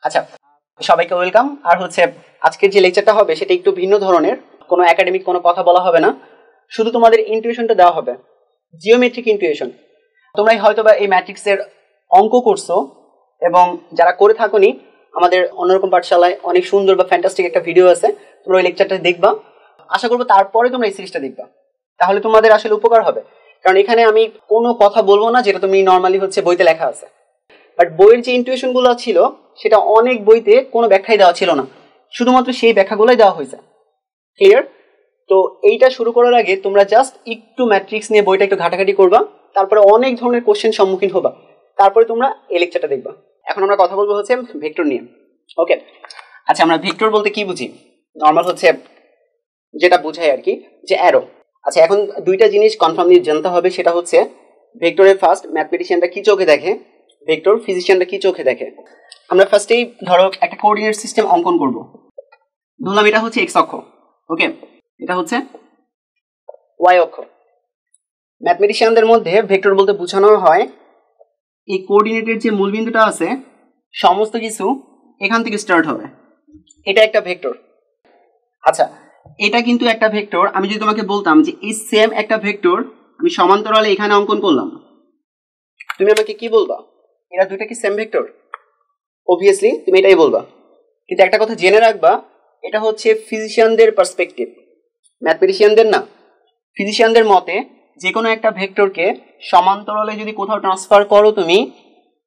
আচ্ছা, সবাইকে ওয়েলকাম। আর আজকের যে লেকচারটা হবে সেটা একটু ভিন্ন ধরনের, কোনো একাডেমিক কোনো কথা বলা হবে না, শুধু তোমাদের ইনটিউশনটা দেওয়া হবে, জিওমেট্রিক ইনটিউশন। তোমরাই হয়তো বা এই ম্যাট্রিক্সের অঙ্ক করছো, এবং যারা করে থাকোনি আমাদের অন্যরকম পাঠশালায় অনেক সুন্দর বা ফ্যান্টাস্টিক একটা ভিডিও আছে, তোমরা ওই লেকচারটা দেখবা। আশা করবো তারপরে তোমরা এই সিরিজটা দেখবা, তাহলে তোমাদের আসলে উপকার হবে। কারণ এখানে আমি কোনো কথা বলবো না যেটা তুমি নর্মালি বইতে লেখা আছে, বাট বইয়ের যে ইনটিউশন গুলো ছিল সেটা অনেক বইতে কোনো ব্যাখ্যাই দেওয়া ছিল না, শুধুমাত্র সেই ব্যাখ্যাগুলোই দেওয়া হয়েছে। ক্লিয়ার? তো এইটা শুরু করার আগে তোমরা জাস্ট একটু ম্যাট্রিক্স নিয়ে বইটা একটু ঘাটাঘাটি করবা, তারপরে অনেক ধরনের কোশ্চেন সম্মুখীন হবা, তারপরে তোমরা এই লেকচারটা দেখবা। এখন আমরা কথা বলবো ভেক্টর নিয়ে। ওকে, আচ্ছা, আমরা ভেক্টর বলতে কি বুঝি? নর্মাল যেটা বোঝাই আর কি, যে অ্যারো। আচ্ছা, এখন দুইটা জিনিস কনফার্মলি জানতে হবে, সেটা ভেক্টরের ফার্স্ট ম্যাথমেটিশিয়ানরা কি চোখে দেখে, ভেক্টর ফিজিশিয়ানরা কি চোখে দেখে। আমরা ফার্স্টেই ধরো একটা কোঅর্ডিনেট সিস্টেম অঙ্কন করব। ধরলাম এটা এক্স অক্ষ, ওকে, এটা ওয়াই অক্ষ। ম্যাথমেটিশিয়ানদের মধ্যে ভেক্টর বলতে বোঝানো হয় এই কোঅর্ডিনেটের যে মূলবিন্দুটা আছে সমস্ত কিছু এখান থেকে স্টার্ট হবে, এটা একটা ভেক্টর। আচ্ছা, এটা কিন্তু একটা ভেক্টর। আমি যদি তোমাকে বলতাম যে এই সেম একটা ভেক্টর আমি সমান্তরালে এখানে অঙ্কন করলাম, তুমি আমাকে কি বলবা? এরা দুইটা কি সেম ভেক্টর? অবভিয়াসলি তুমি এটাই বলবা। কিন্তু একটা কথা জেনে রাখবা, এটা ফিজিশিয়ানদের পার্সপেক্টিভ, ম্যাথমেটিশিয়ানদের না। ফিজিশিয়ানদের মতে যে কোনো একটা ভেক্টরকে সমান্তরালে যদি কোথাও ট্রান্সফার করো তুমি,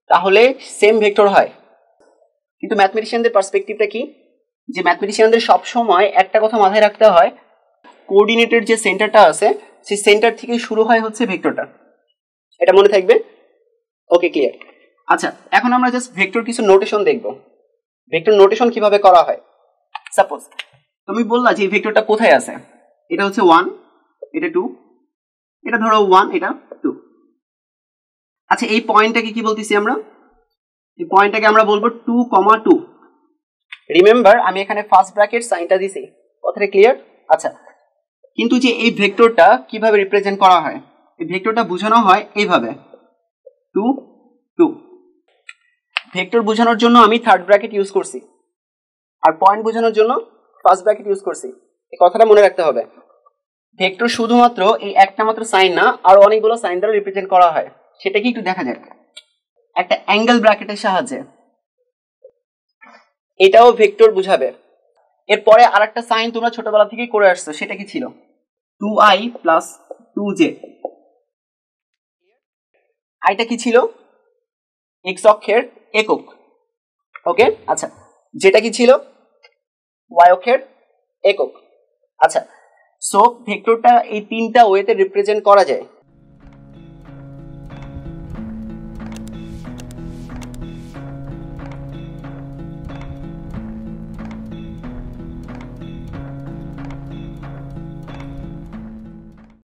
তাহলে সেম ভেক্টর হয়। কিন্তু ম্যাথমেটিশিয়ানদের পার্সপেক্টিভটা কি? যে ম্যাথমেটিশিয়ানদের সবসময় একটা কথা মাথায় রাখতে হয়, কোঅর্ডিনেটের যে সেন্টারটা আছে সেই সেন্টার থেকে শুরু হয় ভেক্টরটা। এটা মনে থাকবে? ওকে, ক্লিয়ার। আচ্ছা, এখন আমরা জাস্ট ভেক্টর কিছু নোটেশন দেখব। ভেক্টর নোটেশন কিভাবে করা হয়। সাপোজ তুমি বললা যে এই ভেক্টরটা কোথায় আছে, এটা 1, এটা 2, এটা ধরো 1, এটা 2। আচ্ছা, এই পয়েন্টটাকে কি বলতেছি আমরা? এই পয়েন্টটাকে আমরা বলবো 2, 2। রিমেম্বার, আমি এখানে ফার্স্ট ব্র্যাকেট সাইনটা দিছি, কথাটা ক্লিয়ার? আচ্ছা, কিন্তু যে এই ভেক্টরটা কিভাবে রিপ্রেজেন্ট করা হয়, এই ভেক্টরটা বোঝানো হয় এইভাবে 2, 2। ভেক্টর বোঝানোর জন্য আমি থার্ড ব্র্যাকেট ইউজ করছি, আর পয়েন্ট বোঝানোর জন্য ফার্স্ট ব্র্যাকেট ইউজ করছি। এই কথাটা মনে রাখতে হবে। ভেক্টর শুধুমাত্র এই একটা মাত্র সাইন না, আর অনেকগুলো সাইন দ্বারা রিপ্রেজেন্ট করা হয়। সেটা কি একটু দেখা যাক একটা অ্যাঙ্গেল ব্র্যাকেটের সাহায্যে। এটাও ভেক্টর বুঝাবে। এরপরে আর একটা সাইন তোমরা ছোটবেলা থেকেই করে আসছো, সেটা কি ছিল? 2i plus 2j। আইটা কি ছিল? এক্স অক্ষের একক, ওকে। আচ্ছা, যেটা কি ছিল? ওয়াই অক্ষের একক। আচ্ছা, সো ভেক্টরটা এই তিনটা ওয়েতে রিপ্রেজেন্ট করা যায়।